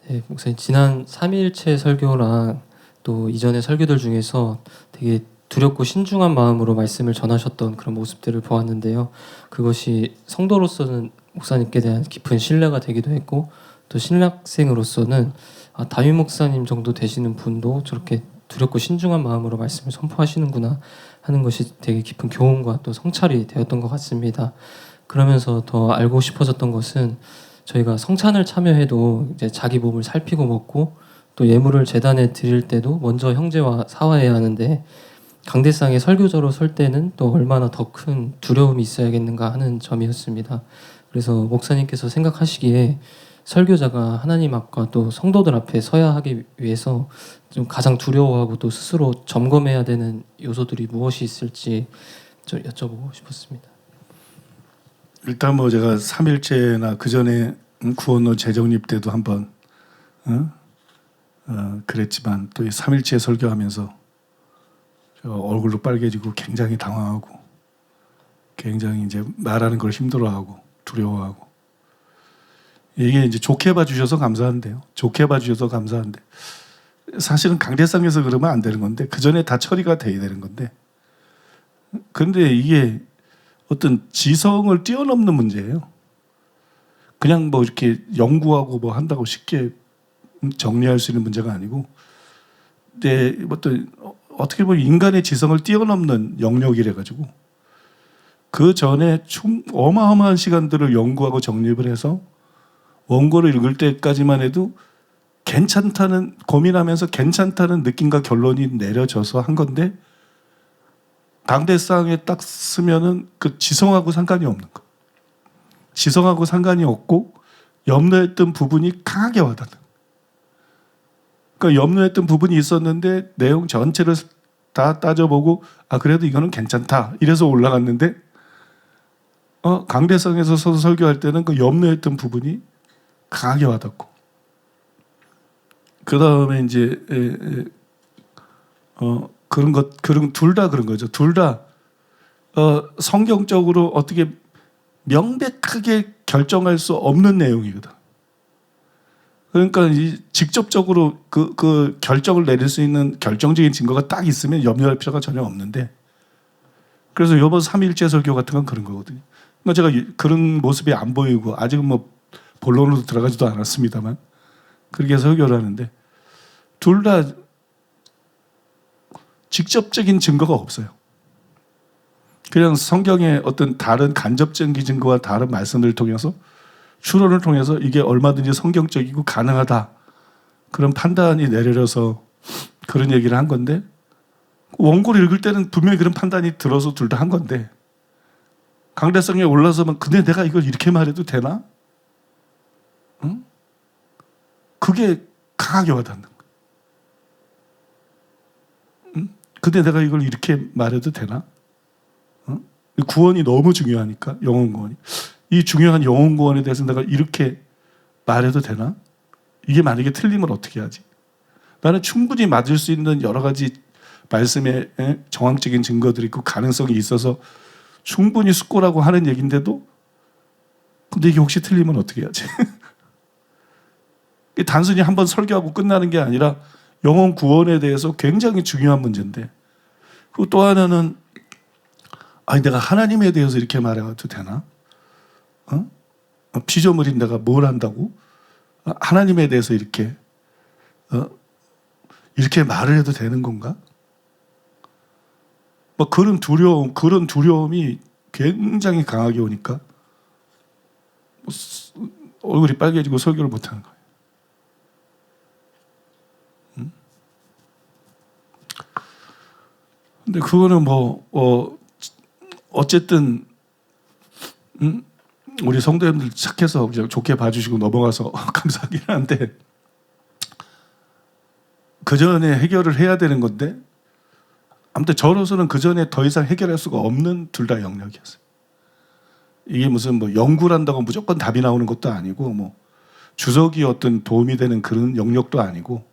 네, 목사님 지난 3일체 설교랑 또 이전의 설교들 중에서 되게 두렵고 신중한 마음으로 말씀을 전하셨던 그런 모습들을 보았는데요. 그것이 성도로서는 목사님께 대한 깊은 신뢰가 되기도 했고 또 신학생으로서는 다윗 목사님 정도 되시는 분도 저렇게 두렵고 신중한 마음으로 말씀을 선포하시는구나 하는 것이 되게 깊은 교훈과 또 성찰이 되었던 것 같습니다. 그러면서 더 알고 싶어졌던 것은 저희가 성찬을 참여해도 이제 자기 몸을 살피고 먹고 또 예물을 제단에 드릴 때도 먼저 형제와 사화해야 하는데 강대상에 설교자로 설 때는 또 얼마나 더 큰 두려움이 있어야겠는가 하는 점이었습니다. 그래서 목사님께서 생각하시기에 설교자가 하나님 앞과 또 성도들 앞에 서야 하기 위해서 좀 가장 두려워하고 또 스스로 점검해야 되는 요소들이 무엇이 있을지 좀 여쭤보고 싶었습니다. 일단 뭐 제가 3일째나 그 전에 구원론 재정립 때도 한번 그랬지만 또 이 3일째 설교하면서 얼굴도 빨개지고 굉장히 당황하고 굉장히 이제 말하는 걸 힘들어하고 두려워하고 이게 이제 좋게 봐주셔서 감사한데요. 좋게 봐주셔서 감사한데 사실은 강대상에서 그러면 안 되는 건데 그 전에 다 처리가 돼야 되는 건데 그런데 이게 어떤 지성을 뛰어넘는 문제예요. 그냥 뭐 이렇게 연구하고 뭐 한다고 쉽게 정리할 수 있는 문제가 아니고 어떤 어떻게 보면 인간의 지성을 뛰어넘는 영역이래 가지고 그 전에 어마어마한 시간들을 연구하고 정립을 해서 원고를 읽을 때까지만 해도 괜찮다는 고민하면서 괜찮다는 느낌과 결론이 내려져서 한 건데 강대상에 딱 쓰면은 그 지성하고 상관이 없는 거. 지성하고 상관이 없고 염려했던 부분이 강하게 와닿는. 그러니까 염려했던 부분이 있었는데 내용 전체를 다 따져보고 그래도 이거는 괜찮다. 이래서 올라갔는데 강대상에서 서서 설교할 때는 그 염려했던 부분이 강하게 와닿고 그 다음에 이제 그런 둘 다 그런 거죠. 둘 다 성경적으로 어떻게 명백하게 결정할 수 없는 내용이거든. 그러니까 직접적으로 그 결정을 내릴 수 있는 결정적인 증거가 딱 있으면 염려할 필요가 전혀 없는데 그래서 이번 3일째 설교 같은 건 그런 거거든요. 그러니까 제가 그런 모습이 안 보이고 아직은 뭐 본론으로 들어가지도 않았습니다만 그렇게 설교를 하는데 둘 다 직접적인 증거가 없어요. 그냥 성경의 어떤 다른 간접적인 증거와 다른 말씀을 통해서 추론을 통해서 이게 얼마든지 성경적이고 가능하다 그런 판단이 내려져서 그런 얘기를 한 건데 원고를 읽을 때는 분명히 그런 판단이 들어서 둘 다 한 건데 강대상에 올라서면 근데 내가 이걸 이렇게 말해도 되나? 응? 그게 강하게 와닿는 거야. 응? 근데 내가 이걸 이렇게 말해도 되나? 응? 구원이 너무 중요하니까 영혼 구원이 이 중요한 영혼 구원에 대해서 내가 이렇게 말해도 되나? 이게 만약에 틀리면 어떻게 하지? 나는 충분히 맞을 수 있는 여러 가지 말씀에 정황적인 증거들이 있고 가능성이 있어서 충분히 숙고라고 하는 얘기인데도 근데 이게 혹시 틀리면 어떻게 하지? 단순히 한번 설교하고 끝나는 게 아니라 영혼 구원에 대해서 굉장히 중요한 문제인데 그리고 또 하나는 내가 하나님에 대해서 이렇게 말해도 되나? 피조물인 내가 뭘 한다고? 하나님에 대해서 이렇게 말을 해도 되는 건가? 뭐 그런 두려움이 굉장히 강하게 오니까 얼굴이 빨개지고 설교를 못하는 거예요. 근데 그거는 어쨌든 우리 성도님들 착해서 좋게 봐주시고 넘어가서 감사하긴 한데 그 전에 해결을 해야 되는 건데 아무튼 저로서는 그 전에 더 이상 해결할 수가 없는 둘 다 영역이었어요. 이게 무슨 뭐 연구를 한다고 무조건 답이 나오는 것도 아니고 뭐 주석이 어떤 도움이 되는 그런 영역도 아니고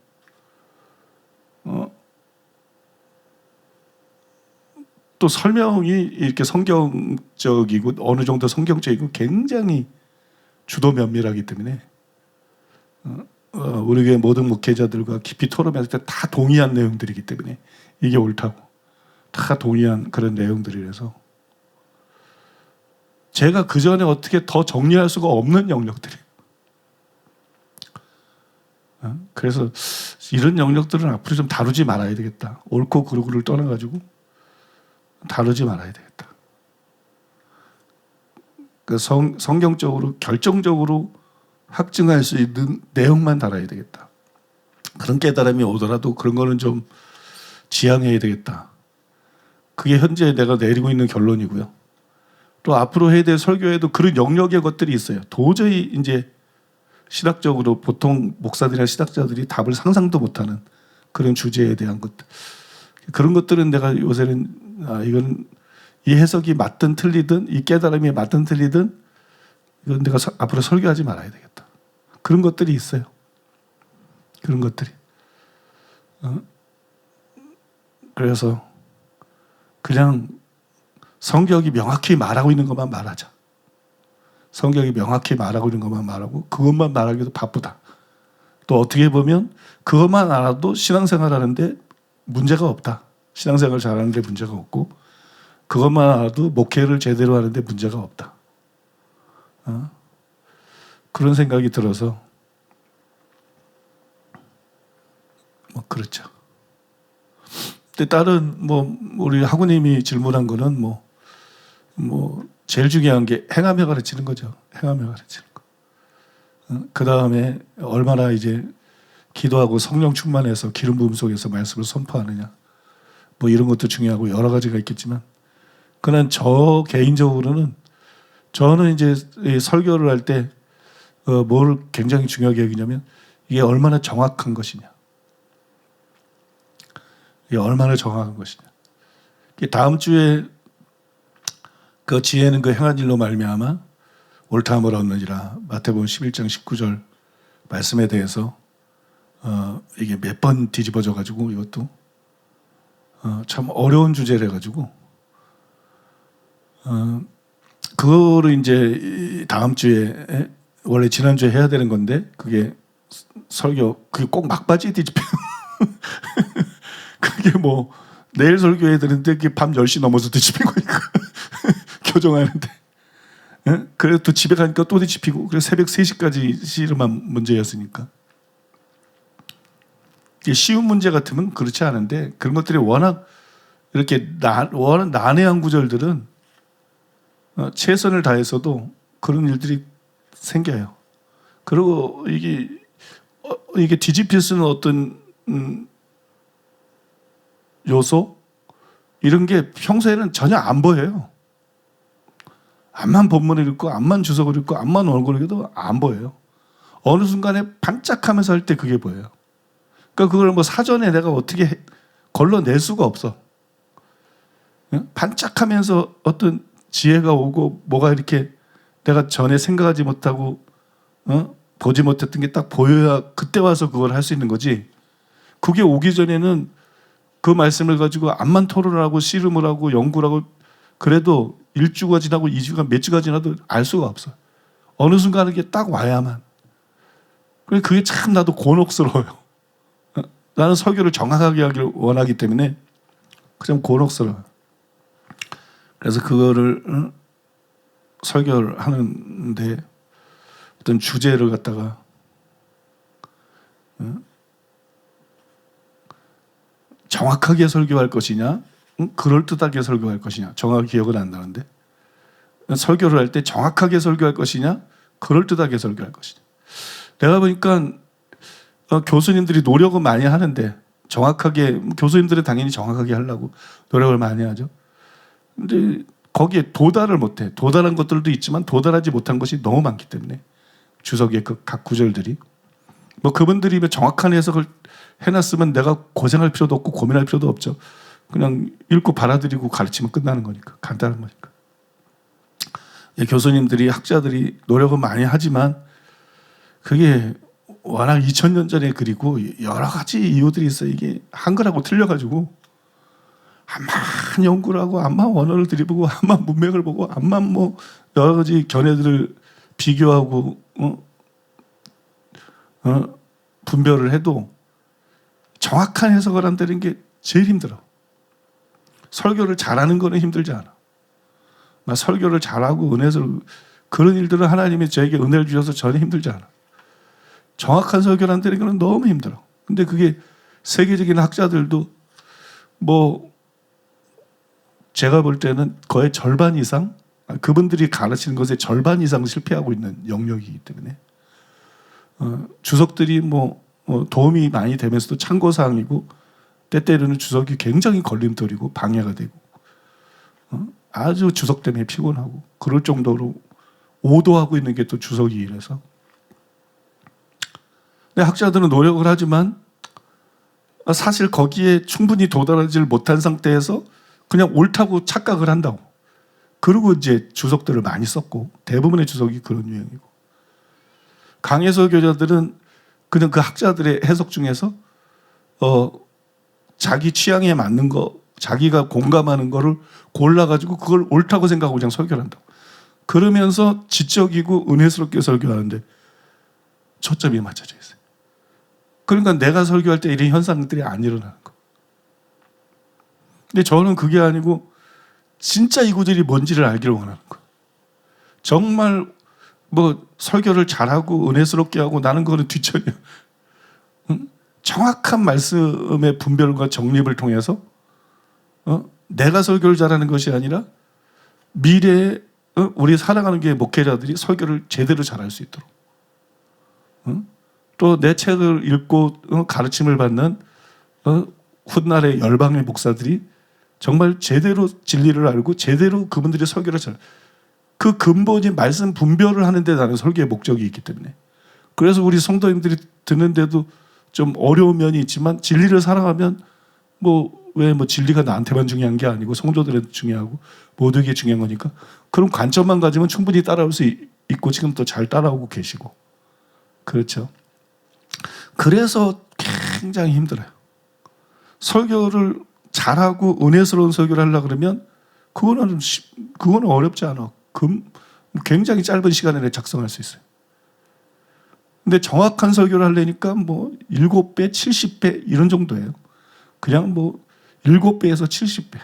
또 설명이 이렇게 성경적이고 어느 정도 성경적이고 굉장히 주도 면밀하기 때문에 우리 교회 모든 목회자들과 깊이 토론했을 때 다 동의한 내용들이기 때문에 이게 옳다고 다 동의한 그런 내용들이라서 제가 그 전에 어떻게 더 정리할 수가 없는 영역들이에요. 그래서 이런 영역들은 앞으로 좀 다루지 말아야 되겠다. 옳고 그르고를 떠나가지고 다루지 말아야 되겠다. 그 성경적으로 결정적으로 확증할 수 있는 내용만 달아야 되겠다. 그런 깨달음이 오더라도 그런 거는 좀 지양해야 되겠다. 그게 현재 내가 내리고 있는 결론이고요. 또 앞으로 해야 될 설교에도 그런 영역의 것들이 있어요. 도저히 이제 신학적으로 보통 목사들이나 신학자들이 답을 상상도 못하는 그런 주제에 대한 것들. 그런 것들은 내가 요새는 이건 이 해석이 맞든 틀리든 이 깨달음이 맞든 틀리든 이건 내가 앞으로 설교하지 말아야 되겠다. 그런 것들이 있어요. 그런 것들이. 그래서 그냥 성경이 명확히 말하고 있는 것만 말하자. 성경이 명확히 말하고 있는 것만 말하고 그것만 말하기도 바쁘다. 또 어떻게 보면 그것만 알아도 신앙생활 하는데 문제가 없다. 신앙생활 잘하는데 문제가 없고 그것만 알아도 목회를 제대로 하는데 문제가 없다. 그런 생각이 들어서 뭐 그렇죠. 근데 다른 우리 하구님이 질문한 거는 제일 중요한 게 행하며 가르치는 거죠. 행하며 가르치는 거. 그 다음에 얼마나 이제 기도하고 성령 충만해서 기름 부음 속에서 말씀을 선포하느냐. 이런 것도 중요하고 여러 가지가 있겠지만, 그는 저 개인적으로는 저는 이제 설교를 할 때 뭘 굉장히 중요하게 여기냐면 이게 얼마나 정확한 것이냐. 이게 얼마나 정확한 것이냐. 다음 주에 그 지혜는 그 행한 일로 말미암아 옳다함을 얻느니라 마태복음 11장 19절 말씀에 대해서 이게 몇 번 뒤집어져 가지고 이것도 참 어려운 주제래 가지고 그거를 이제 다음 주에 원래 지난주에 해야 되는 건데 그게 설교 그게 꼭 막바지에 뒤집혀. 그게 내일 설교해야 되는데 그게 밤 10시 넘어서 뒤집힌 거니까. 교정하는데. 그래도 또 집에 가니까 또 뒤집히고 그래서 새벽 3시까지 씨름한 문제였으니까. 쉬운 문제 같으면 그렇지 않은데 그런 것들이 워낙 이렇게 워낙 난해한 구절들은 최선을 다해서도 그런 일들이 생겨요. 그리고 이게 뒤집힐 수 있는 어떤 요소 이런 게 평소에는 전혀 안 보여요. 암만 본문을 읽고 암만 주석을 읽고 암만 얼굴을 읽어도 안 보여요. 어느 순간에 반짝하면서 할 때 그게 보여요. 그러니까 그걸 사전에 내가 어떻게 걸러낼 수가 없어. 반짝하면서 어떤 지혜가 오고 뭐가 이렇게 내가 전에 생각하지 못하고 보지 못했던 게 딱 보여야 그때 와서 그걸 할 수 있는 거지. 그게 오기 전에는 그 말씀을 가지고 암만 토론을 하고 씨름을 하고 연구를 하고 그래도 1주가 지나고 2주가 몇 주가 지나도 알 수가 없어. 어느 순간에 이게 딱 와야만. 그게 참 나도 곤혹스러워요. 나는 설교를 정확하게 하기를 원하기 때문에 좀 곤혹스러워요. 그래서 그거를 설교를 하는데 어떤 주제를 갖다가 정확하게 설교할 것이냐 그럴듯하게 설교할 것이냐 정확히 기억은 안 나는데 설교를 할 때 정확하게 설교할 것이냐 그럴듯하게 설교할 것이냐. 내가 보니까 교수님들이 노력은 많이 하는데 정확하게 교수님들은 당연히 정확하게 하려고 노력을 많이 하죠. 근데 거기에 도달을 못해. 도달한 것들도 있지만 도달하지 못한 것이 너무 많기 때문에 주석의 그 각 구절들이 그분들이 정확한 해석을 해놨으면 내가 고생할 필요도 없고 고민할 필요도 없죠. 그냥 읽고 받아들이고 가르치면 끝나는 거니까. 간단한 거니까. 교수님들이 학자들이 노력은 많이 하지만 그게 워낙 2000년 전에 그리고 여러 가지 이유들이 있어요. 이게 한글하고 틀려가지고 암만 연구를 하고 암만 원어를 들이보고 암만 문맥을 보고 암만 여러 가지 견해들을 비교하고 분별을 해도 정확한 해석을 한다는 게 제일 힘들어. 설교를 잘하는 거는 힘들지 않아. 나 설교를 잘하고 은혜를 그런 일들은 하나님이 저에게 은혜를 주셔서 전혀 힘들지 않아. 정확한 설교를 한다는 거는 너무 힘들어. 근데 그게 세계적인 학자들도 뭐 제가 볼 때는 거의 절반 이상 그분들이 가르치는 것의 절반 이상 실패하고 있는 영역이기 때문에 주석들이 도움이 많이 되면서도 참고사항이고 때때로는 주석이 굉장히 걸림돌이고 방해가 되고 아주 주석 때문에 피곤하고 그럴 정도로 오도하고 있는 게 또 주석이 이래서 근데 학자들은 노력을 하지만 사실 거기에 충분히 도달하지 못한 상태에서 그냥 옳다고 착각을 한다고. 그리고 이제 주석들을 많이 썼고 대부분의 주석이 그런 유형이고 강해 설교자들은 그냥 그 학자들의 해석 중에서 자기 취향에 맞는 거 자기가 공감하는 거를 골라가지고 그걸 옳다고 생각하고 그냥 설교를 한다고. 그러면서 지적이고 은혜스럽게 설교하는데 초점이 맞춰져 있어요. 그러니까 내가 설교할 때 이런 현상들이 안 일어나는 거. 근데 저는 그게 아니고 진짜 이 구절이 뭔지를 알기를 원하는 거. 정말 설교를 잘하고 은혜스럽게 하고 나는 그거는 뒷전이야. 응? 정확한 말씀의 분별과 정립을 통해서 내가 설교를 잘하는 것이 아니라 미래에 우리 살아가는 게 목회자들이 설교를 제대로 잘할 수 있도록 또 내 책을 읽고 가르침을 받는 훗날의 열방의 목사들이 정말 제대로 진리를 알고 제대로 그분들이 설교를 그 근본이 말씀 분별을 하는데 나는 설교의 목적이 있기 때문에 그래서 우리 성도님들이 듣는데도 좀 어려운 면이 있지만 진리를 사랑하면 왜 진리가 나한테만 중요한 게 아니고 성도들에도 중요하고 모두에게 중요한 거니까 그런 관점만 가지면 충분히 따라올 수 있고 지금 또 잘 따라오고 계시고 그렇죠. 그래서 굉장히 힘들어요. 설교를 잘하고 은혜스러운 설교를 하려고 그러면 그거는 어렵지 않아. 굉장히 짧은 시간 내에 작성할 수 있어요. 근데 정확한 설교를 하려니까 7배, 70배 이런 정도예요. 그냥 7배에서 70배.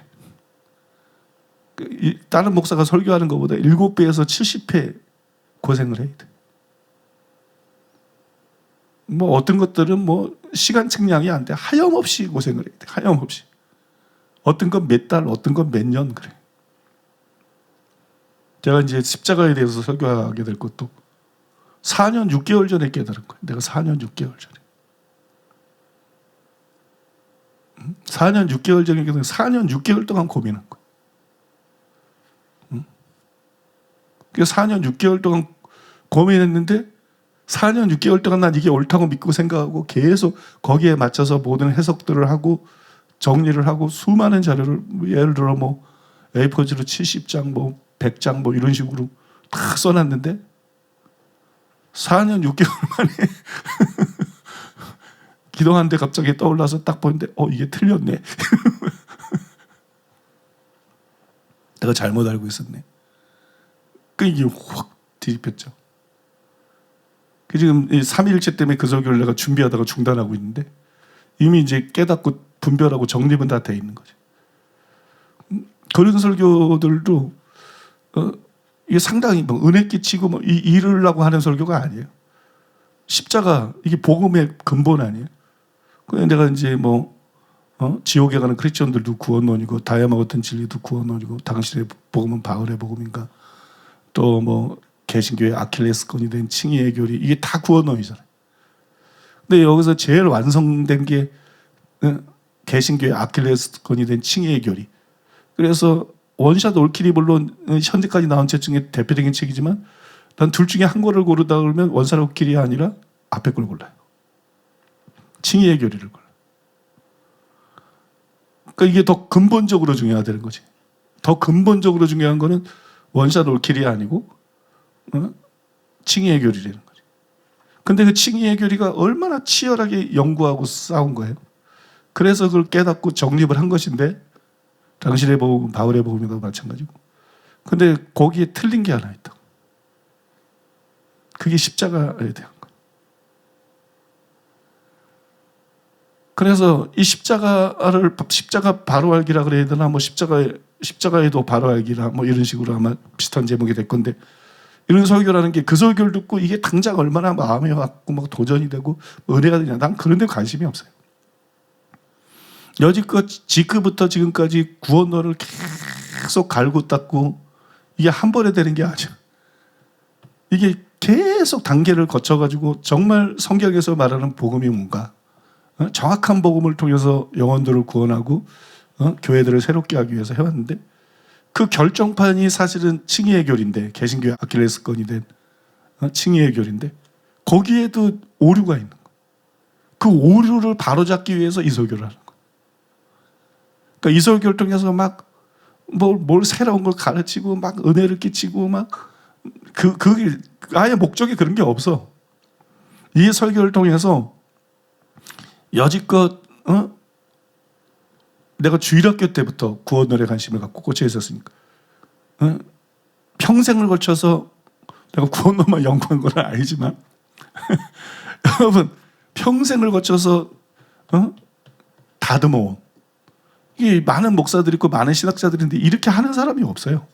다른 목사가 설교하는 것보다 7배에서 70배 고생을 해야 돼. 어떤 것들은 시간 측량이 안 돼. 하염없이 고생을 해야 돼. 하염없이. 어떤 건 몇 달, 어떤 건 몇 년 그래. 제가 이제 십자가에 대해서 설교하게 될 것도 4년 6개월 전에 깨달은 거예요. 내가 4년 6개월 전에. 4년 6개월 전에 깨달은 4년 6개월 동안 고민한 거예요. 그래서 4년 6개월 동안 고민했는데 4년 6개월 동안 난 이게 옳다고 믿고 생각하고 계속 거기에 맞춰서 모든 해석들을 하고 정리를 하고 수많은 자료를 예를 들어 A4지로 70장 100장 이런 식으로 다 써놨는데 4년 6개월 만에 기도하는데 갑자기 떠올라서 딱 보는데 이게 틀렸네. 내가 잘못 알고 있었네. 이게 확 뒤집혔죠. 지금 3일째 때문에 그 설교를 내가 준비하다가 중단하고 있는데 이미 이제 깨닫고 분별하고 정립은 다 돼 있는 거죠. 그런 설교들도 이게 상당히 은혜 끼치고 이르려고 하는 설교가 아니에요. 십자가 이게 복음의 근본 아니에요. 그래서 내가 이제 지옥에 가는 크리스천들도 구원론이고 다이아마 같은 진리도 구원론이고 당신의 복음은 바울의 복음인가 또 개신교의 아킬레스건이 된 칭의의 교리 이게 다 구원론이잖아요. 근데 여기서 제일 완성된 게 개신교의 아킬레스건이 된 칭의의 교리. 그래서 원샷 올킬이 물론 현대까지 나온 책 중에 대표적인 책이지만 난 둘 중에 한 거를 고르다 그러면 원샷 올킬이 아니라 앞에 걸 골라요. 칭의의 교리를 골라요. 그러니까 이게 더 근본적으로 중요하다는 거지. 더 근본적으로 중요한 거는 원샷 올킬이 아니고 칭의의 교리라는 거지. 근데 그 칭의의 교리가 얼마나 치열하게 연구하고 싸운 거예요. 그래서 그걸 깨닫고 정립을 한 것인데 당신의 복음, 바울의 복음과 마찬가지고. 근데 거기에 틀린 게 하나 있다. 그게 십자가에 대한 거예요. 그래서 이 십자가 바로 알기라 그래야 되나, 뭐 십자가에도 바로 알기라, 뭐 이런 식으로 아마 비슷한 제목이 될 건데, 이런 설교라는 게 그 설교를 듣고 이게 당장 얼마나 마음에 왔고 막 도전이 되고 은혜가 되냐, 난 그런 데 관심이 없어요. 여지껏 지금부터 지금까지 구원론을 계속 갈고 닦고 이게 한 번에 되는 게 아니야. 이게 계속 단계를 거쳐가지고 정말 성경에서 말하는 복음이 뭔가, 정확한 복음을 통해서 영혼들을 구원하고 교회들을 새롭게 하기 위해서 해왔는데, 그 결정판이 사실은 칭의의 교리인데, 개신교의 아킬레스건이 된 칭의의 교리인데, 거기에도 오류가 있는 거예요. 그 오류를 바로잡기 위해서 이설교를 하는 거예요. 그러니까 이설교를 통해서 막 뭘 새로운 걸 가르치고 막 은혜를 끼치고 막 그게 아예 목적이 그런 게 없어. 이 설교를 통해서 여지껏 내가 주일학교 때부터 구원론에 관심을 갖고 꽂혀 있었으니까 평생을 걸쳐서 내가 구원론만 연구한 건 아니지만 여러분, 평생을 거쳐서 다듬어온 이 많은 목사들이 있고 많은 신학자들이 있는데 이렇게 하는 사람이 없어요.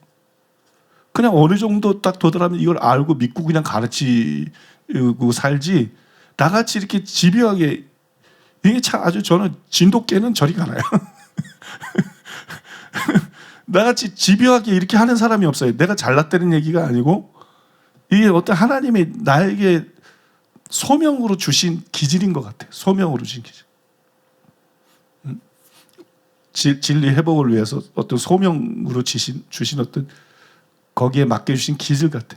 그냥 어느 정도 딱 도달하면 이걸 알고 믿고 그냥 가르치고 살지, 나같이 이렇게 집요하게, 이게 참 아주, 저는 진돗개는 저리 가나요. 나같이 집요하게 이렇게 하는 사람이 없어요. 내가 잘났다는 얘기가 아니고 이게 어떤 하나님이 나에게 소명으로 주신 기질인 것 같아요. 소명으로 주신 기질. 진리 회복을 위해서 어떤 소명으로 주신 어떤 거기에 맡겨주신 기질 같아.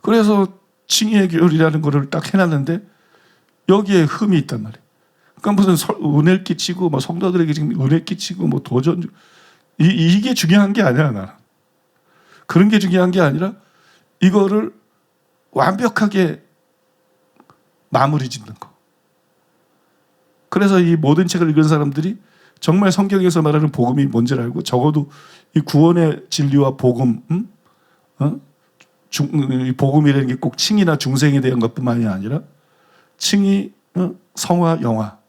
그래서 칭의의 교리라는 거를 딱 해놨는데 여기에 흠이 있단 말이에요. 그러니까 무슨 은혜를 끼치고 뭐 성도들에게 지금 은혜 끼치고 뭐 도전, 이게 중요한 게 아니야. 나는 그런 게 중요한 게 아니라 이거를 완벽하게 마무리 짓는 거. 그래서 이 모든 책을 읽은 사람들이 정말 성경에서 말하는 복음이 뭔지를 알고, 적어도 이 구원의 진리와 복음, 복음이라는 게 꼭 칭이나 중생에 대한 것뿐만이 아니라 칭이, 성화, 영화,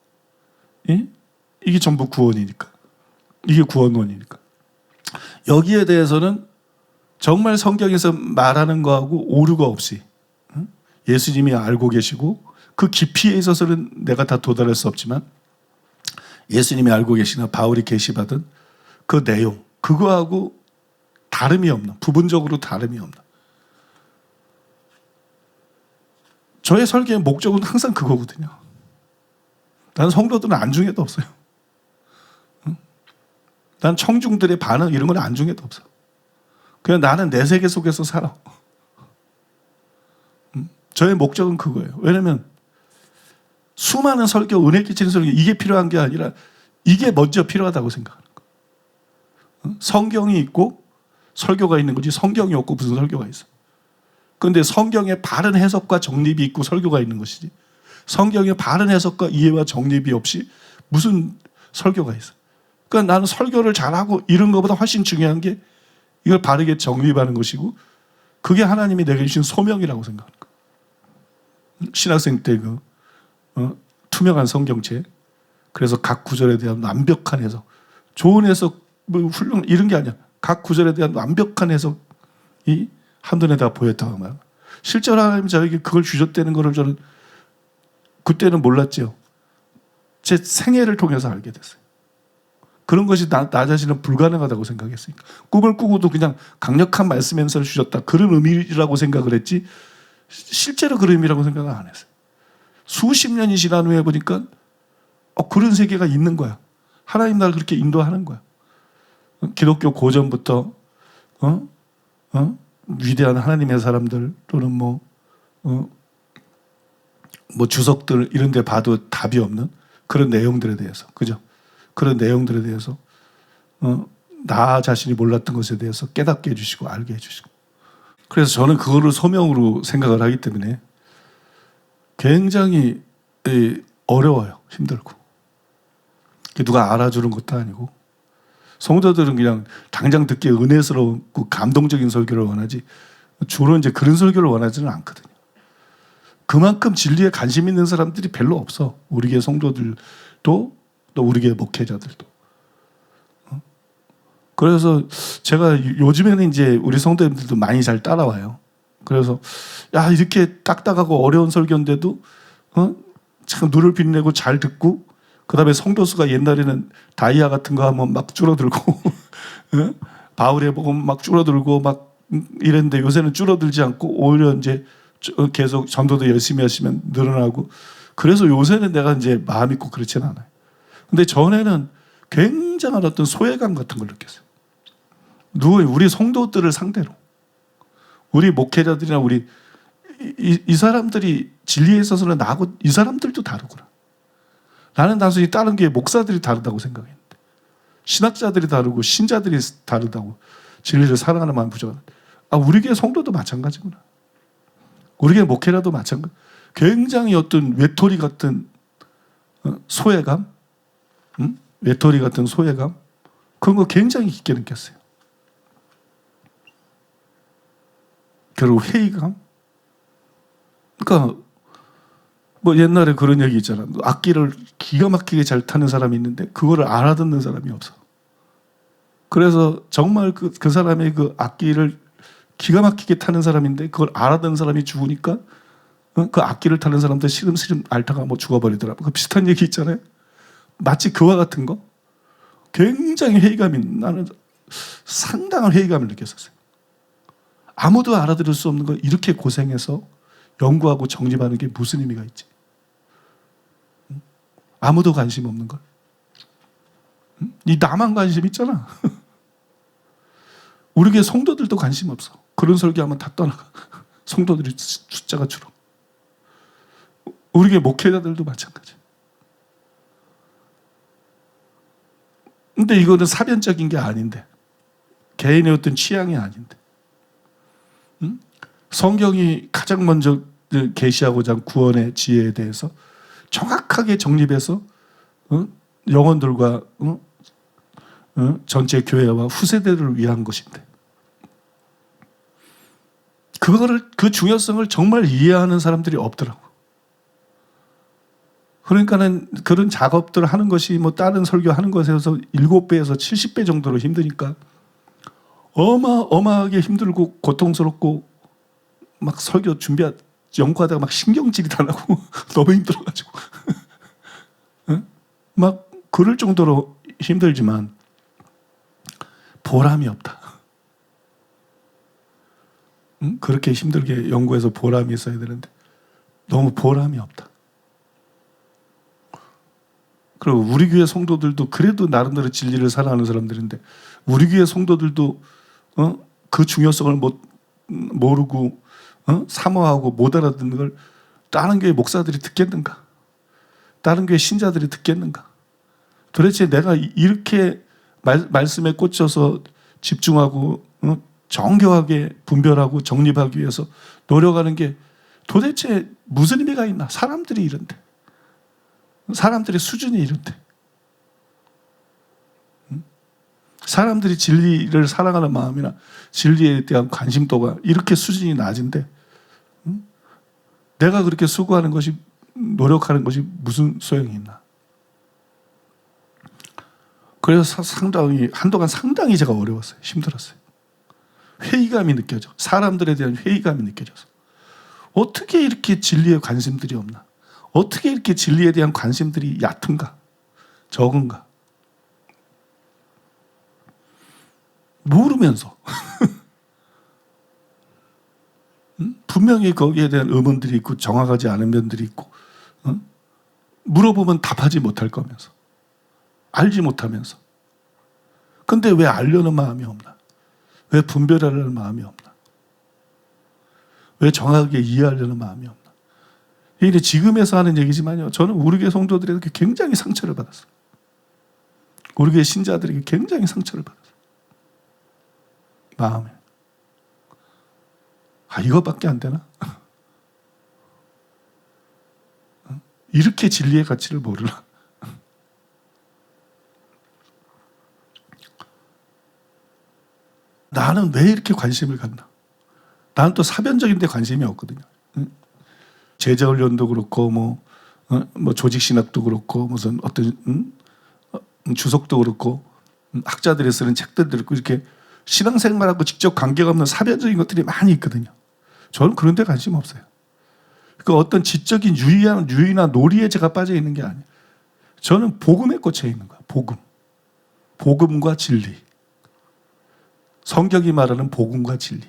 이게 전부 구원이니까, 이게 구원론이니까, 여기에 대해서는 정말 성경에서 말하는 거하고 오류가 없이 예수님이 알고 계시고, 그 깊이에 있어서는 내가 다 도달할 수 없지만 예수님이 알고 계시나 바울이 계시받은 그 내용, 그거하고 다름이 없는, 부분적으로 다름이 없는, 저의 설교의 목적은 항상 그거거든요. 난 성도들은 안중에도 없어요. 난 청중들의 반응 이런 건 안중에도 없어. 그냥 나는 내 세계 속에서 살아. 저의 목적은 그거예요. 왜냐하면 수많은 설교, 은혜 끼치는 설교, 이게 필요한 게 아니라 이게 먼저 필요하다고 생각하는 거예요. 성경이 있고 설교가 있는 거지, 성경이 없고 무슨 설교가 있어. 그런데 성경의 바른 해석과 정립이 있고 설교가 있는 것이지, 성경의 바른 해석과 이해와 정립이 없이 무슨 설교가 있어. 그러니까 나는 설교를 잘하고 이런 것보다 훨씬 중요한 게 이걸 바르게 정립하는 것이고, 그게 하나님이 내게 주신 소명이라고 생각하는 거예요. 신학생 때 투명한 성경책, 그래서 각 구절에 대한 완벽한 해석, 좋은 해석, 뭐 훌륭한 이런 게 아니야. 각 구절에 대한 완벽한 해석이 한눈에 다 보였다고 말이야. 실제로 하나님 저에게 그걸 주셨다는 것을 저는 그때는 몰랐죠. 제 생애를 통해서 알게 됐어요. 그런 것이 나 자신은 불가능하다고 생각했으니까. 꿈을 꾸고도 그냥 강력한 말씀 연설을 주셨다, 그런 의미라고 생각을 했지, 실제로 그런 의미라고 생각을 안 했어요. 수십 년이 지난 후에 보니까 그런 세계가 있는 거야. 하나님 나를 그렇게 인도하는 거야. 기독교 고전부터 위대한 하나님의 사람들, 또는 뭐 주석들 이런 데 봐도 답이 없는 그런 내용들에 대해서, 그죠? 그런 내용들에 대해서 나 자신이 몰랐던 것에 대해서 깨닫게 해주시고 알게 해주시고, 그래서 저는 그거를 소명으로 생각을 하기 때문에 굉장히 어려워요. 힘들고. 누가 알아주는 것도 아니고, 성도들은 그냥 당장 듣기에 은혜스럽고 감동적인 설교를 원하지, 주로 이제 그런 설교를 원하지는 않거든요. 그만큼 진리에 관심 있는 사람들이 별로 없어. 우리 교회 성도들도 또 우리 교회 목회자들도. 그래서 제가 요즘에는 이제 우리 성도님들도 많이 잘 따라와요. 그래서 야, 이렇게 딱딱하고 어려운 설교인데도 참 눈을 빛내고 잘 듣고, 그다음에 성도 수가 옛날에는 다이아 같은 거 하면 막 줄어들고 바울의 복음 막 줄어들고 막 이랬는데, 요새는 줄어들지 않고 오히려 이제 계속 전도도 열심히 하시면 늘어나고. 그래서 요새는 내가 이제 마음 있고 그렇지는 않아요. 근데 전에는 굉장한 어떤 소외감 같은 걸 느꼈어요. 우리 성도들을 상대로, 우리 목회자들이나 우리 이 사람들이 진리에 있어서는 나하고 이 사람들도 다르구나. 나는 단순히 다른 교회 목사들이 다르다고 생각했는데, 신학자들이 다르고 신자들이 다르다고, 진리를 사랑하는 마음 부족한데, 우리 교회 성도도 마찬가지구나. 우리 교회 목회자도 마찬가지. 굉장히 어떤 외톨이 같은 소외감, 외톨이 같은 소외감, 그런 거 굉장히 깊게 느꼈어요. 그리고 회의감. 그러니까 뭐 옛날에 그런 얘기 있잖아. 악기를 기가 막히게 잘 타는 사람이 있는데 그거를 알아듣는 사람이 없어. 그래서 정말 그 사람의 그 악기를 기가 막히게 타는 사람인데 그걸 알아듣는 사람이 죽으니까 그 악기를 타는 사람들 시름시름 앓다가 뭐 죽어버리더라고. 그 비슷한 얘기 있잖아요. 마치 그와 같은 거. 굉장히 회의감이, 나는 상당한 회의감을 느꼈었어요. 아무도 알아들을 수 없는 걸 이렇게 고생해서 연구하고 정립하는 게 무슨 의미가 있지? 아무도 관심 없는 걸. 이 나만 관심 있잖아. 우리 교회 성도들도 관심 없어. 그런 설교하면 다 떠나가. 성도들이 숫자가 줄어. 우리 교회 목회자들도 마찬가지. 근데 이거는 사변적인 게 아닌데, 개인의 어떤 취향이 아닌데, 성경이 가장 먼저 계시하고자 한 구원의 지혜에 대해서 정확하게 정립해서 영혼들과 전체 교회와 후세대를 위한 것인데, 그 중요성을 정말 이해하는 사람들이 없더라고. 그러니까는 그런 작업들을 하는 것이 뭐 다른 설교하는 것에서 7배에서 70배 정도로 힘드니까 어마어마하게 힘들고 고통스럽고, 막 설교 연구하다가 막 신경질이 다 나고 너무 힘들어가지고 막 그럴 정도로 힘들지만 보람이 없다. 그렇게 힘들게 연구해서 보람이 있어야 되는데 너무 보람이 없다. 그리고 우리 교회 성도들도 그래도 나름대로 진리를 사랑하는 사람들인데, 우리 교회 성도들도 그 중요성을 모르고 사모하고 못 알아듣는 걸 다른 교회 목사들이 듣겠는가? 다른 교회 신자들이 듣겠는가? 도대체 내가 이렇게 말씀에 꽂혀서 집중하고 정교하게 분별하고 정립하기 위해서 노력하는 게 도대체 무슨 의미가 있나? 사람들이 이런데, 사람들의 수준이 이런데, 사람들이 진리를 사랑하는 마음이나 진리에 대한 관심도가 이렇게 수준이 낮은데 내가 그렇게 수고하는 것이, 노력하는 것이 무슨 소용이 있나? 그래서 한동안 상당히 제가 어려웠어요. 힘들었어요. 회의감이 느껴져. 사람들에 대한 회의감이 느껴져서 어떻게 이렇게 진리에 관심들이 없나? 어떻게 이렇게 진리에 대한 관심들이 얕은가? 적은가? 모르면서 분명히 거기에 대한 의문들이 있고 정확하지 않은 면들이 있고, 물어보면 답하지 못할 거면서, 알지 못하면서. 근데 왜 알려는 마음이 없나? 왜 분별하려는 마음이 없나? 왜 정확하게 이해하려는 마음이 없나? 이게 지금에서 하는 얘기지만요, 저는 우리 교회 성도들에게 굉장히 상처를 받았어요. 우리 교회 신자들에게 굉장히 상처를 받았어요. 마음에. 이것밖에 안 되나? 이렇게 진리의 가치를 모르나? 나는 왜 이렇게 관심을 갖나? 나는 또 사변적인 데 관심이 없거든요. 제자훈련도 그렇고 뭐 조직 신학도 그렇고 무슨 어떤 주석도 그렇고 학자들이 쓰는 책들도 그렇고 이렇게 신앙생활하고 직접 관계가 없는 사변적인 것들이 많이 있거든요. 저는 그런 데 관심 없어요. 그 어떤 지적인 유의나 놀이에 제가 빠져 있는 게 아니에요. 저는 복음에 꽂혀 있는 거예요. 복음과 진리. 성경이 말하는 복음과 진리.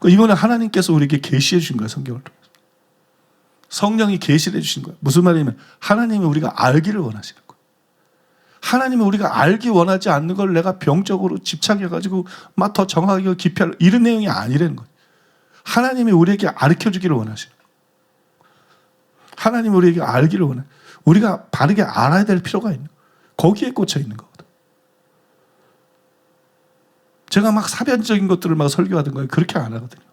이거는 하나님께서 우리에게 계시해 주신 거예요. 성경을 통해서. 성령이 계시해 주신 거예요. 무슨 말이냐면 하나님이 우리가 알기를 원하시는 거예요. 하나님이 우리가 알기 원하지 않는 걸 내가 병적으로 집착해가지고 막 더 정확하게 깊이 할 이런 내용이 아니라는 거예요. 하나님이 우리에게 가르쳐 주기를 원하시는 거예요. 하나님이 우리에게 알기를 원해요. 우리가 바르게 알아야 될 필요가 있는 거예요. 거기에 꽂혀 있는 거거든. 제가 막 사변적인 것들을 막 설교하던 거예요. 그렇게 안 하거든요.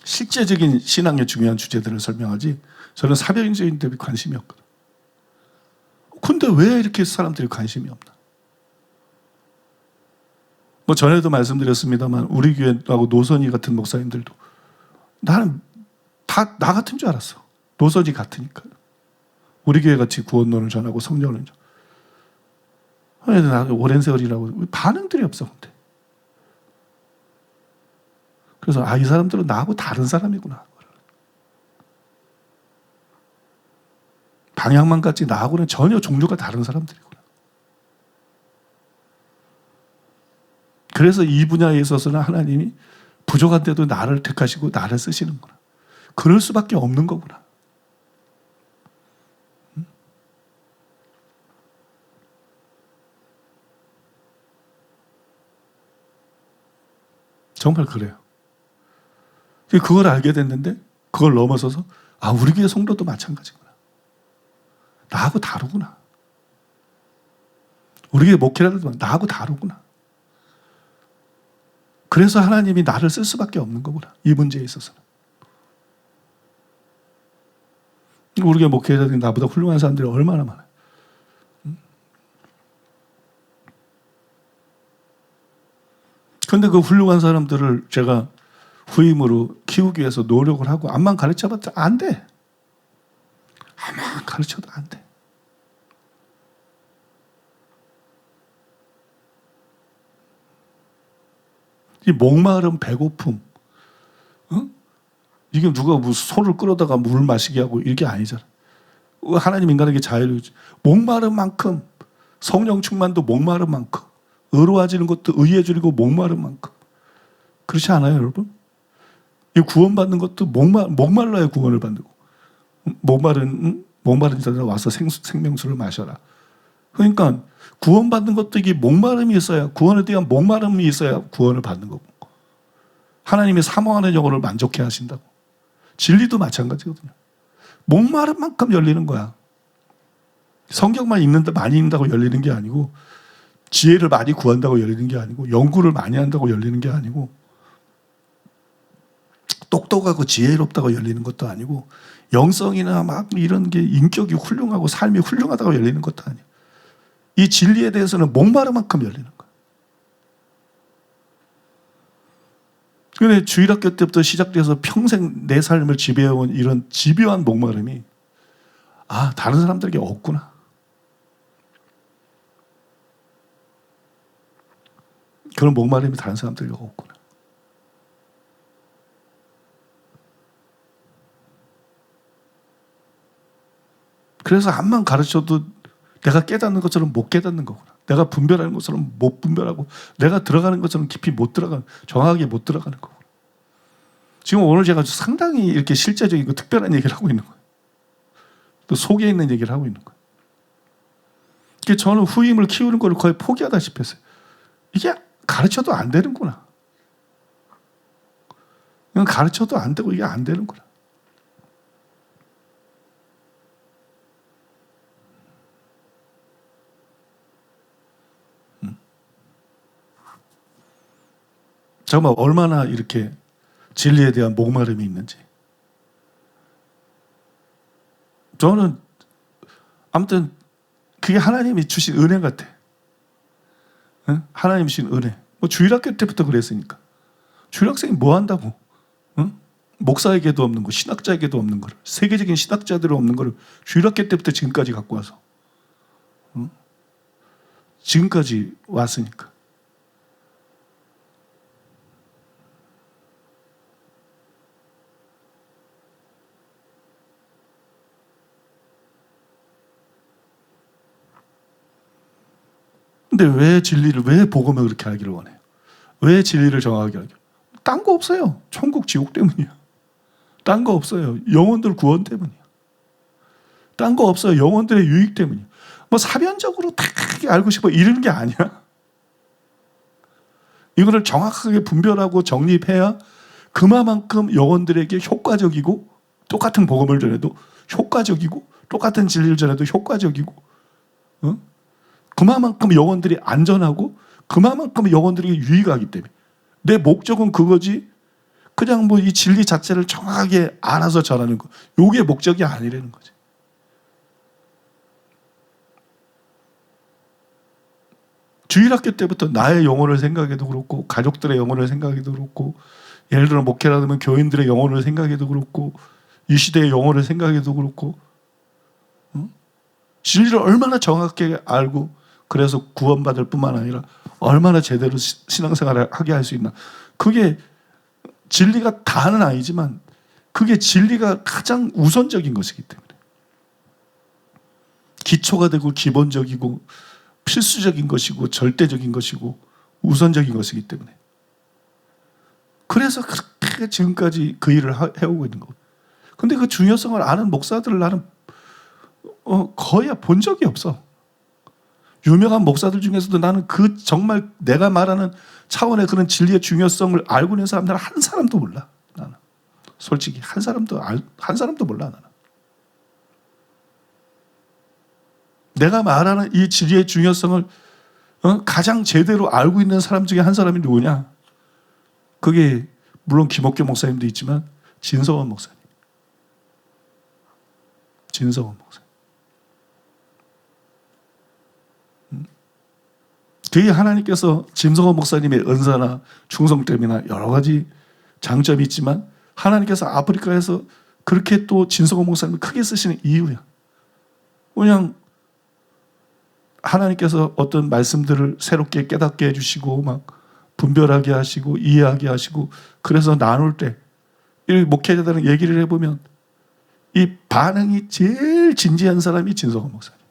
실제적인 신앙의 중요한 주제들을 설명하지 저는 사변적인 데 관심이 없거든. 근데 왜 이렇게 사람들이 관심이 없나? 뭐 전에도 말씀드렸습니다만 우리 교회하고 노선이 같은 목사님들도 나는 다 나 같은 줄 알았어. 노선이 같으니까. 우리 교회 같이 구원론을 전하고 성령을 전하고. 나도 오랜 세월이라고 반응들이 없어. 근데. 그래서 이 사람들은 나하고 다른 사람이구나. 방향만 같지 나하고는 전혀 종류가 다른 사람들이구나. 그래서 이 분야에 있어서는 하나님이 부족한데도 나를 택하시고 나를 쓰시는구나. 그럴 수밖에 없는 거구나. 정말 그래요. 그걸 알게 됐는데 그걸 넘어서서 우리 교회 성도도 마찬가지구나. 나하고 다르구나. 우리 교회 목회자들도 나하고 다르구나. 그래서 하나님이 나를 쓸 수밖에 없는 거구나. 이 문제에 있어서는. 우리 교회 목회자들이 나보다 훌륭한 사람들이 얼마나 많아요. 그런데 그 훌륭한 사람들을 제가 후임으로 키우기 위해서 노력을 하고 암만 가르쳐봤자 안 돼. 암만 가르쳐도 안 돼. 이 목마름, 배고픔, 이게 누가 무슨 소를 끌어다가 물 마시게 하고 이게 아니잖아. 하나님 인간에게 자유를 주지. 목마른 만큼 성령 충만도 목마른 만큼 의로워지는 것도 의해주고 목마른 만큼 그렇지 않아요, 여러분? 이 구원받는 것도 목말라야 구원을 받는 거. 목마른 자들아 와서 생명수를 마셔라. 그러니까 구원받는 것도 이게 목마름이 있어야 구원에 대한 목마름이 있어야 구원을 받는 거고. 하나님이 사모하는 영혼을 만족해 하신다고. 진리도 마찬가지거든요. 목마른 만큼 열리는 거야. 성경만 읽는다 많이 읽는다고 열리는 게 아니고 지혜를 많이 구한다고 열리는 게 아니고 연구를 많이 한다고 열리는 게 아니고 똑똑하고 지혜롭다고 열리는 것도 아니고 영성이나 막 이런 게 인격이 훌륭하고 삶이 훌륭하다고 열리는 것도 아니에요. 이 진리에 대해서는 목마른 만큼 열리는 거예요. 그런데 주일학교 때부터 시작돼서 평생 내 삶을 지배해온 이런 집요한 목마름이 다른 사람들에게 없구나. 그런 목마름이 다른 사람들에게 없구나. 그래서 암만 가르쳐도 내가 깨닫는 것처럼 못 깨닫는 거구나. 내가 분별하는 것처럼 못 분별하고 내가 들어가는 것처럼 깊이 못 들어가는, 정확하게 못 들어가는 거구나. 지금 오늘 제가 상당히 이렇게 실제적이고 특별한 얘기를 하고 있는 거예요. 또 속에 있는 얘기를 하고 있는 거예요. 그러니까 저는 후임을 키우는 걸 거의 포기하다시피 했어요. 이게 가르쳐도 안 되는구나. 이건 가르쳐도 안 되고 이게 안 되는구나. 정말 얼마나 이렇게 진리에 대한 목마름이 있는지. 저는 아무튼 그게 하나님이 주신 은혜 같아. 하나님이 주신 은혜. 뭐 주일학교 때부터 그랬으니까. 주일학생이 뭐 한다고? 응? 목사에게도 없는 거, 신학자에게도 없는 거를, 세계적인 신학자들이 없는 거를 주일학교 때부터 지금까지 갖고 와서, 응? 지금까지 왔으니까. 근데 왜 진리를, 왜 복음을 그렇게 알기를 원해요? 왜 진리를 정확하게 알기를? 딴 거 없어요. 천국, 지옥 때문이야. 딴 거 없어요. 영혼들 구원 때문이야. 딴 거 없어요. 영혼들의 유익 때문이야. 뭐 사변적으로 다 알고 싶어 이런 게 아니야. 이거를 정확하게 분별하고 정립해야 그만큼 영혼들에게 효과적이고, 똑같은 복음을 전해도 효과적이고, 똑같은 진리를 전해도 효과적이고, 어? 그만큼 영혼들이 안전하고, 그만큼 영혼들에게 유익하기 때문에. 내 목적은 그거지, 그냥 뭐 이 진리 자체를 정확하게 알아서 전하는 거, 요게 목적이 아니라는 거지. 주일학교 때부터 나의 영혼을 생각해도 그렇고, 가족들의 영혼을 생각해도 그렇고, 예를 들어 목회를 하면 교인들의 영혼을 생각해도 그렇고, 이 시대의 영혼을 생각해도 그렇고, 진리를 얼마나 정확하게 알고, 그래서 구원받을 뿐만 아니라 얼마나 제대로 신앙생활을 하게 할 수 있나. 그게 진리가 다는 아니지만 그게 진리가 가장 우선적인 것이기 때문에, 기초가 되고 기본적이고 필수적인 것이고 절대적인 것이고 우선적인 것이기 때문에, 그래서 그렇게 지금까지 그 일을 해오고 있는 거고. 근데 그 중요성을 아는 목사들을 나는 거의 본 적이 없어. 유명한 목사들 중에서도 나는 그 정말 내가 말하는 차원의 그런 진리의 중요성을 알고 있는 사람들은 한 사람도 몰라. 나는 솔직히 한 사람도 몰라. 나는 내가 말하는 이 진리의 중요성을 가장 제대로 알고 있는 사람 중에 한 사람이 누구냐? 그게 물론 김옥교 목사님도 있지만 진성원 목사님. 진성원 목사님. 되게 하나님께서 진성원 목사님의 은사나 충성됨이나 여러 가지 장점이 있지만, 하나님께서 아프리카에서 그렇게 또 진성원 목사님을 크게 쓰시는 이유야. 그냥 하나님께서 어떤 말씀들을 새롭게 깨닫게 해주시고, 막 분별하게 하시고 이해하게 하시고, 그래서 나눌 때 이 목회자들은 얘기를 해보면 이 반응이 제일 진지한 사람이 진성원 목사님.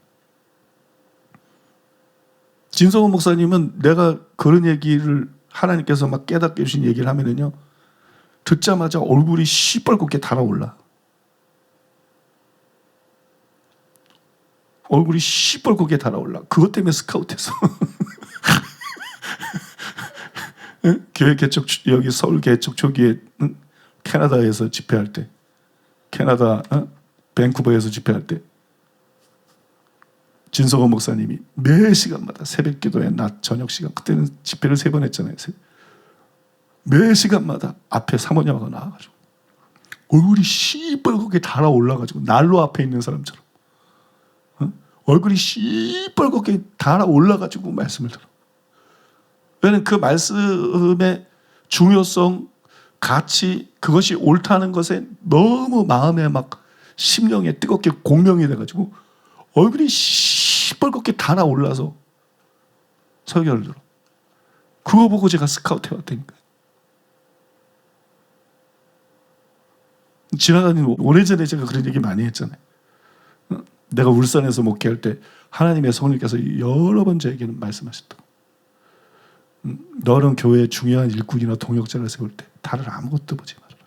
진성원 목사님은 내가 그런 얘기를 하나님께서 막 깨닫게 해주신 얘기를 하면은요, 듣자마자 얼굴이 시뻘겋게 달아올라. 얼굴이 시뻘겋게 달아올라. 그것 때문에 스카우트했어. 교회 개척, 여기 서울 개척 초기에 캐나다에서 집회할 때, 캐나다 밴쿠버에서 집회할 때 진성원 목사님이 매 시간마다 새벽 기도에 낮 저녁 시간, 그때는 집회를 3번 했잖아요. 매 시간마다 앞에 사모님하고 나와가지고 얼굴이 시뻘겋게 달아올라가지고 난로 앞에 있는 사람처럼 얼굴이 시뻘겋게 달아올라가지고 말씀을 들어. 왜냐하면 그 말씀의 중요성, 가치, 그것이 옳다는 것에 너무 마음에 막 심령에 뜨겁게 공명이 돼가지고 얼굴이 시뻘겋게 달아올라서 설교를 들어. 그거 보고 제가 스카우트 해왔다니까요. 지나가는 오래전에 제가 그런 얘기 많이 했잖아요. 내가 울산에서 목회할 때 하나님의 성령께서 여러 번 저에게는 말씀하셨다. 너는 교회에 중요한 일꾼이나 동역자를 세울 때 다른 아무것도 보지 말아라.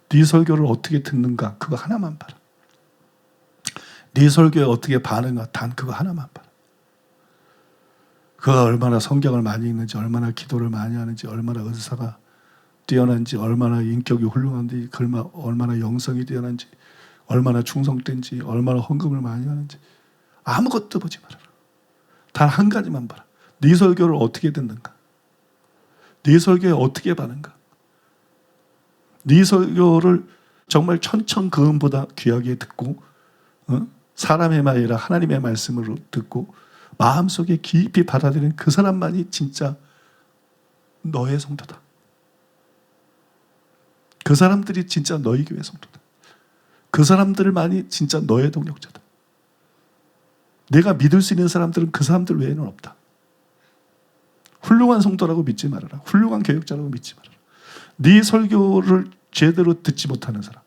네 설교를 어떻게 듣는가 그거 하나만 봐라. 네 설교에 어떻게 반응하 단 그거 하나만 봐라. 그가 얼마나 성경을 많이 읽는지, 얼마나 기도를 많이 하는지, 얼마나 은사가 뛰어난지, 얼마나 인격이 훌륭한지, 얼마나 영성이 뛰어난지, 얼마나 충성된지, 얼마나 헌금을 많이 하는지 아무것도 보지 말아라. 단 한 가지만 봐라. 네 설교를 어떻게 듣는가? 네 설교에 어떻게 반응가? 네 설교를 정말 천천그음보다 귀하게 듣고 사람의 말 아니라 하나님의 말씀으로 듣고 마음속에 깊이 받아들이는 그 사람만이 진짜 너의 성도다. 그 사람들이 진짜 너희 교회 성도다. 그 사람들만이 진짜 너의 동력자다. 내가 믿을 수 있는 사람들은 그 사람들 외에는 없다. 훌륭한 성도라고 믿지 말아라. 훌륭한 교육자라고 믿지 말아라. 네 설교를 제대로 듣지 못하는 사람,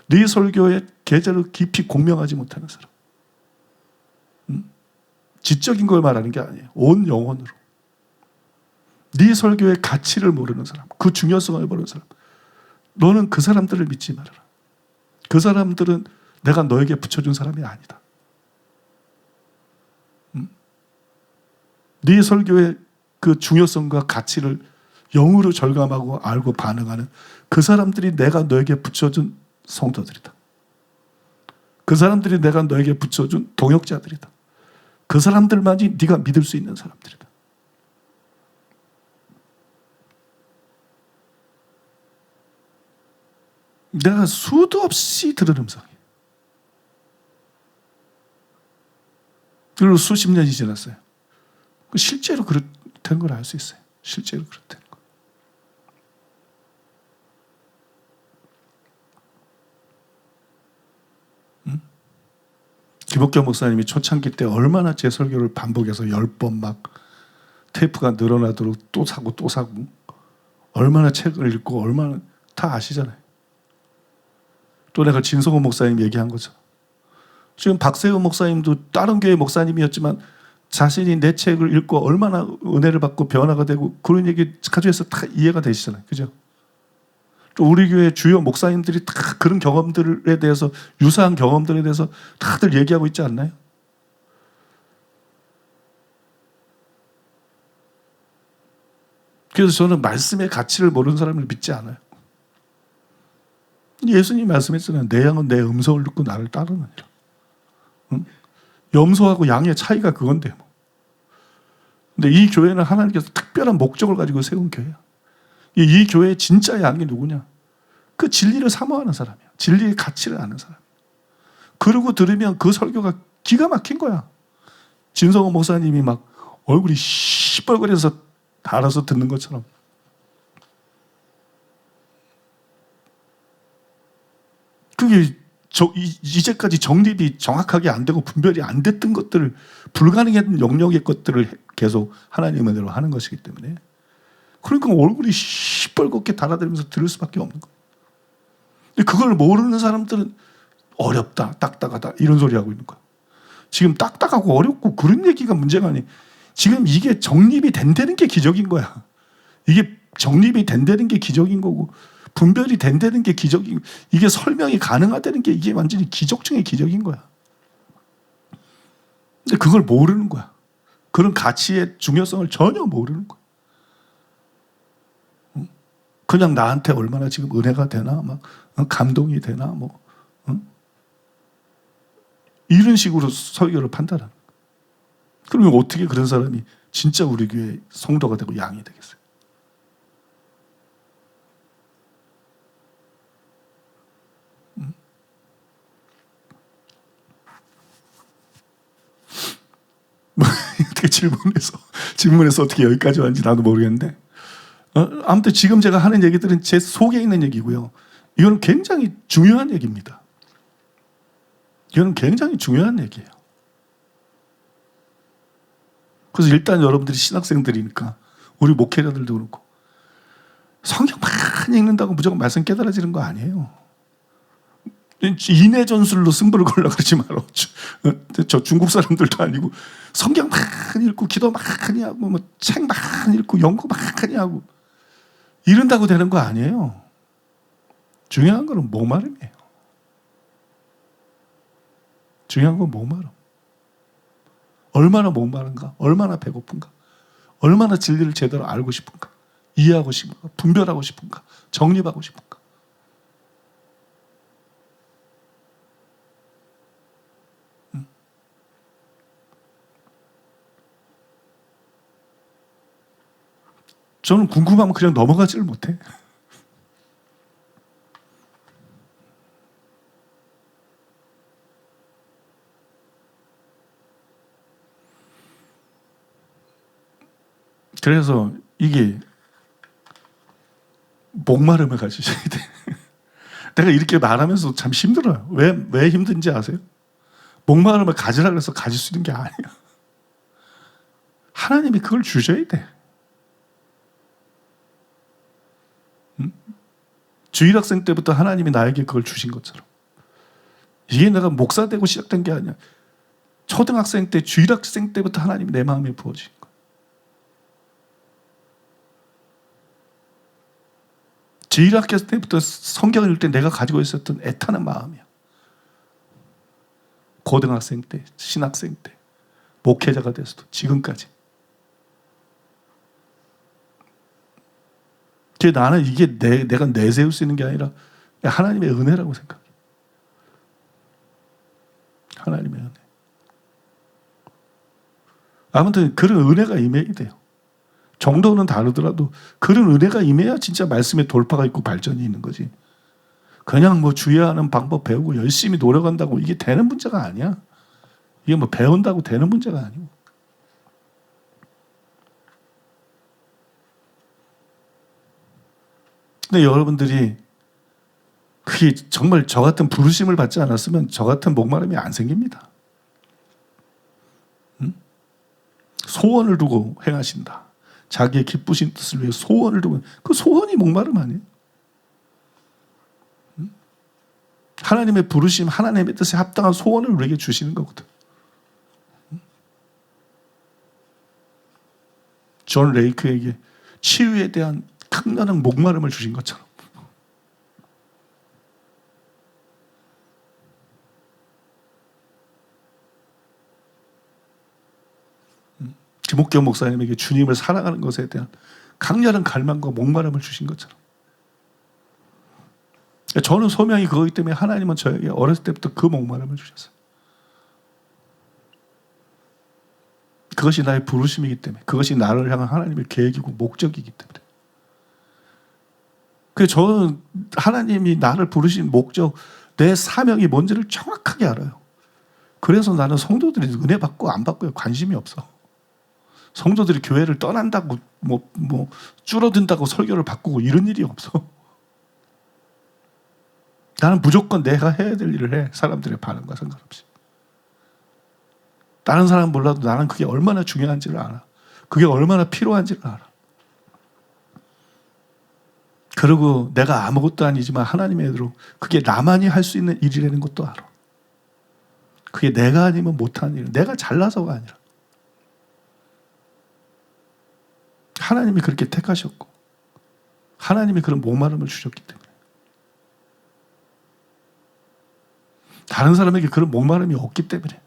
네 설교에 제대로 깊이 공명하지 못하는 사람, 지적인 걸 말하는 게 아니에요. 온 영혼으로. 네 설교의 가치를 모르는 사람, 그 중요성을 모르는 사람, 너는 그 사람들을 믿지 말아라. 그 사람들은 내가 너에게 붙여준 사람이 아니다. 네 설교의 그 중요성과 가치를 영으로 절감하고 알고 반응하는 그 사람들이 내가 너에게 붙여준 성도들이다. 그 사람들이 내가 너에게 붙여준 동역자들이다. 그 사람들만이 네가 믿을 수 있는 사람들이다. 내가 수도 없이 들은 음성이에요. 그리고 수십 년이 지났어요. 실제로 그렇다는 걸 알 수 있어요. 실제로 그렇다는 거. 김옥경 목사님이 초창기 때 얼마나 제 설교를 반복해서 10번 막 테이프가 늘어나도록 또 사고 또 사고, 얼마나 책을 읽고 얼마나 다 아시잖아요. 또 내가 진성호 목사님 얘기한 거죠. 지금 박세훈 목사님도 다른 교회 목사님이었지만 자신이 내 책을 읽고 얼마나 은혜를 받고 변화가 되고 그런 얘기 가져서 다 이해가 되시잖아요. 그죠? 또 우리 교회 주요 목사님들이 다 그런 경험들에 대해서, 유사한 경험들에 대해서 다들 얘기하고 있지 않나요? 그래서 저는 말씀의 가치를 모르는 사람을 믿지 않아요. 예수님이 말씀했잖아요. 내 양은 내 음성을 듣고 나를 따르느니라. 응? 염소하고 양의 차이가 그건데 뭐. 근데 이 교회는 하나님께서 특별한 목적을 가지고 세운 교회야. 이 교회의 진짜 양이 누구냐? 그 진리를 사모하는 사람이야. 진리의 가치를 아는 사람. 그러고 들으면 그 설교가 기가 막힌 거야. 진성호 목사님이 막 얼굴이 시뻘거려서 달아서 듣는 것처럼. 그게 이제까지 정립이 정확하게 안 되고 분별이 안 됐던 것들을, 불가능했던 영역의 것들을 계속 하나님의 은혜로 하는 것이기 때문에, 그러니까 얼굴이 시뻘겋게 달아들면서 들을 수밖에 없는 거예요. 근데 그걸 모르는 사람들은 어렵다, 딱딱하다 이런 소리 하고 있는 거야. 지금 딱딱하고 어렵고 그런 얘기가 문제가 아니에요. 지금 이게 정립이 된다는 게 기적인 거야. 이게 정립이 된다는 게 기적인 거고, 분별이 된다는 게 기적이고, 이게 설명이 가능하다는 게 이게 완전히 기적 중의 기적인 거야. 근데 그걸 모르는 거야. 그런 가치의 중요성을 전혀 모르는 거야. 그냥 나한테 얼마나 지금 은혜가 되나, 막 감동이 되나, 뭐 이런 식으로 설교를 판단하는 거야. 그러면 어떻게 그런 사람이 진짜 우리 교회 성도가 되고 양이 되겠어요? 어떻게 질문해서 어떻게 여기까지 왔는지 나도 모르겠는데, 아무튼 지금 제가 하는 얘기들은 제 속에 있는 얘기고요. 이거는 굉장히 중요한 얘기입니다. 이거는 굉장히 중요한 얘기예요. 그래서 일단 여러분들이 신학생들이니까, 우리 목회자들도 그렇고, 성경 많이 읽는다고 무조건 말씀 깨달아지는 거 아니에요. 인해 전술로 승부를 걸라 그러지 말아. 저 중국 사람들도 아니고 성경 많이 읽고 기도 많이 하고 뭐 책 많이 읽고 연구 많이 하고 이런다고 되는 거 아니에요. 중요한 거는 목마름이에요. 중요한 건 목마름. 얼마나 목마른가? 얼마나 배고픈가? 얼마나 진리를 제대로 알고 싶은가? 이해하고 싶은가? 분별하고 싶은가? 정립하고 싶은가? 저는 궁금하면 그냥 넘어가지를 못해. 그래서 이게 목마름을 가지셔야 돼. 내가 이렇게 말하면서 참 힘들어요. 왜 힘든지 아세요? 목마름을 가지라 그래서 가질 수 있는 게 아니야. 하나님이 그걸 주셔야 돼. 주일학생 때부터 하나님이 나에게 그걸 주신 것처럼. 이게 내가 목사 되고 시작된 게 아니야. 초등학생 때, 주일학생 때부터 하나님이 내 마음에 부어주신 거야. 주일학교 때부터 성경을 읽을 때 내가 가지고 있었던 애타는 마음이야. 고등학생 때, 신학생 때, 목회자가 돼서도 지금까지. 나는 이게 내가 내세울 수 있는 게 아니라 하나님의 은혜라고 생각해. 하나님의 은혜. 아무튼 그런 은혜가 임해야 돼요. 정도는 다르더라도 그런 은혜가 임해야 진짜 말씀에 돌파가 있고 발전이 있는 거지. 그냥 뭐 주의하는 방법 배우고 열심히 노력한다고 이게 되는 문제가 아니야. 이게 뭐 배운다고 되는 문제가 아니고. 근데 여러분들이 그게 정말 저 같은 부르심을 받지 않았으면 저 같은 목마름이 안 생깁니다. 소원을 두고 행하신다. 자기의 기쁘신 뜻을 위해 소원을 두고, 그 소원이 목마름 아니에요? 하나님의 부르심, 하나님의 뜻에 합당한 소원을 우리에게 주시는 거거든. 존 레이크에게 치유에 대한 강렬한 목마름을 주신 것처럼 김옥경 목사님에게 주님을 사랑하는 것에 대한 강렬한 갈망과 목마름을 주신 것처럼 저는 소명이 그거기 때문에 하나님은 저에게 어렸을 때부터 그 목마름을 주셨어요. 그것이 나의 부르심이기 때문에, 그것이 나를 향한 하나님의 계획이고 목적이기 때문에. 그래서 저는 하나님이 나를 부르신 목적, 내 사명이 뭔지를 정확하게 알아요. 그래서 나는 성도들이 은혜 받고 안 받고에 관심이 없어. 성도들이 교회를 떠난다고 뭐 줄어든다고 설교를 바꾸고 이런 일이 없어. 나는 무조건 내가 해야 될 일을 해. 사람들의 반응과 상관없이. 다른 사람 몰라도 나는 그게 얼마나 중요한지를 알아. 그게 얼마나 필요한지를 알아. 그리고 내가 아무것도 아니지만 하나님의 애대로 그게 나만이 할 수 있는 일이라는 것도 알아. 그게 내가 아니면 못하는 일, 내가 잘나서가 아니라 하나님이 그렇게 택하셨고 하나님이 그런 목마름을 주셨기 때문에 다른 사람에게 그런 목마름이 없기 때문에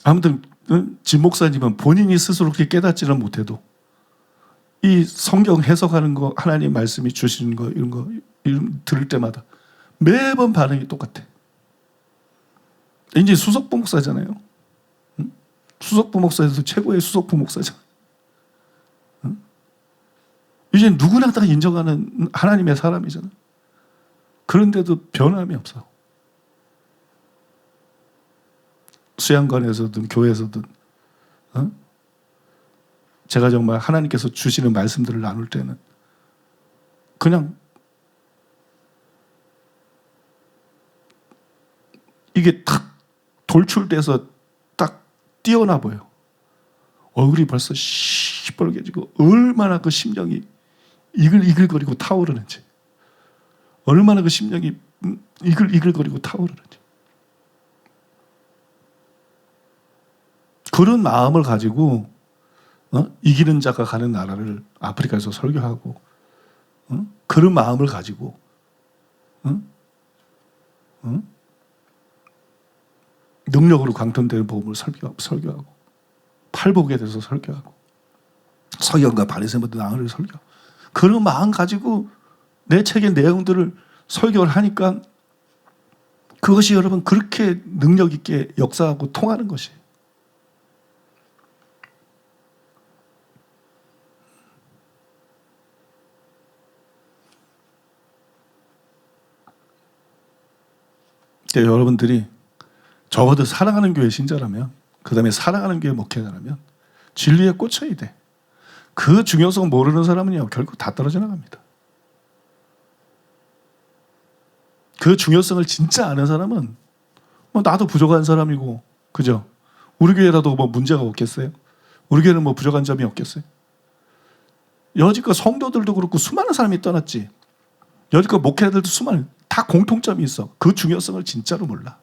아무튼 진 목사님은 본인이 스스로 그렇게 깨닫지는 못해도 이 성경 해석하는 거 하나님 말씀이 주시는 거 이런 거 들을 때마다 매번 반응이 똑같아. 이제 수석부 목사잖아요. 수석부 목사에서 최고의 수석부 목사잖아. 이제 누구나 다 인정하는 하나님의 사람이잖아. 그런데도 변함이 없어. 수양관에서든 교회에서든 제가 정말 하나님께서 주시는 말씀들을 나눌 때는 그냥 이게 탁 돌출돼서 딱 뛰어나 보여. 얼굴이 벌써 시뻘개지고 얼마나 그 심령이 이글이글거리고 타오르는지, 얼마나 그 심령이 이글이글거리고 타오르는지. 그런 마음을 가지고 이기는 자가 가는 나라를 아프리카에서 설교하고 그런 마음을 가지고 능력으로 강통되는 복음을 설교하고 팔복에 대해서 설교하고 서기관과 바리새인들 낭을 설교하고 그런 마음 가지고 내 책의 내용들을 설교를 하니까 그것이 여러분 그렇게 능력 있게 역사하고 통하는 것이에요. 여러분들이 적어도 사랑하는 교회 신자라면 그 다음에 사랑하는 교회 목회자라면 진리에 꽂혀야 돼. 그 중요성 모르는 사람은요 결국 다 떨어져 나갑니다. 그 중요성을 진짜 아는 사람은 뭐 나도 부족한 사람이고, 그죠? 우리 교회라도 뭐 문제가 없겠어요? 우리 교회는 뭐 부족한 점이 없겠어요? 여지껏 성도들도 그렇고 수많은 사람이 떠났지. 여지껏 목회자들도 수많은, 다 공통점이 있어. 그 중요성을 진짜로 몰라.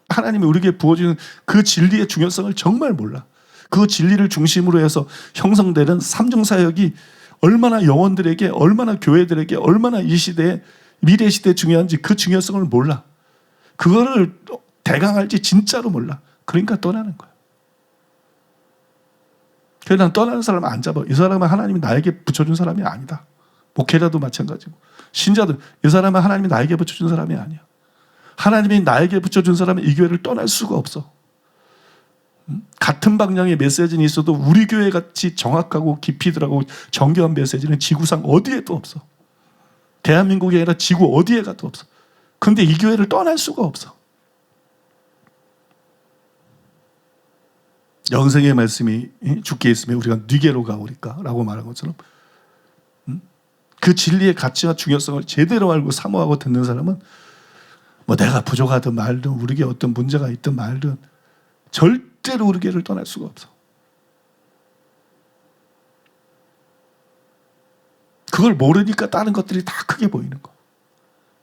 하나님이 우리에게 부어주는 그 진리의 중요성을 정말 몰라. 그 진리를 중심으로 해서 형성되는 삼중사역이 얼마나 영혼들에게, 얼마나 교회들에게, 얼마나 이 시대에, 미래 시대에 중요한지 그 중요성을 몰라. 그거를 대강할지 진짜로 몰라. 그러니까 떠나는 거야. 그래서 난 떠나는 사람을 안 잡아. 이 사람은 하나님이 나에게 붙여준 사람이 아니다. 목회자도 마찬가지고 신자도, 이 사람은 하나님이 나에게 붙여준 사람이 아니야. 하나님이 나에게 붙여준 사람은 이 교회를 떠날 수가 없어. 같은 방향의 메시지는 있어도 우리 교회 같이 정확하고 깊이 들어가고 정교한 메시지는 지구상 어디에도 없어. 대한민국이 아니라 지구 어디에 가도 없어. 근데 이 교회를 떠날 수가 없어. 영생의 말씀이 주께 있으면 우리가 뉘게로 가오리까 라고 말한 것처럼 그 진리의 가치와 중요성을 제대로 알고 사모하고 듣는 사람은 뭐 내가 부족하든 말든 우리에게 어떤 문제가 있든 말든 절대로 우리 교회를 떠날 수가 없어. 그걸 모르니까 다른 것들이 다 크게 보이는 거야.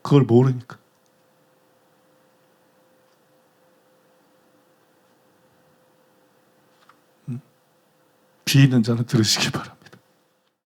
그걸 모르니까. 귀 있는 자는 들으시기 바랍니다.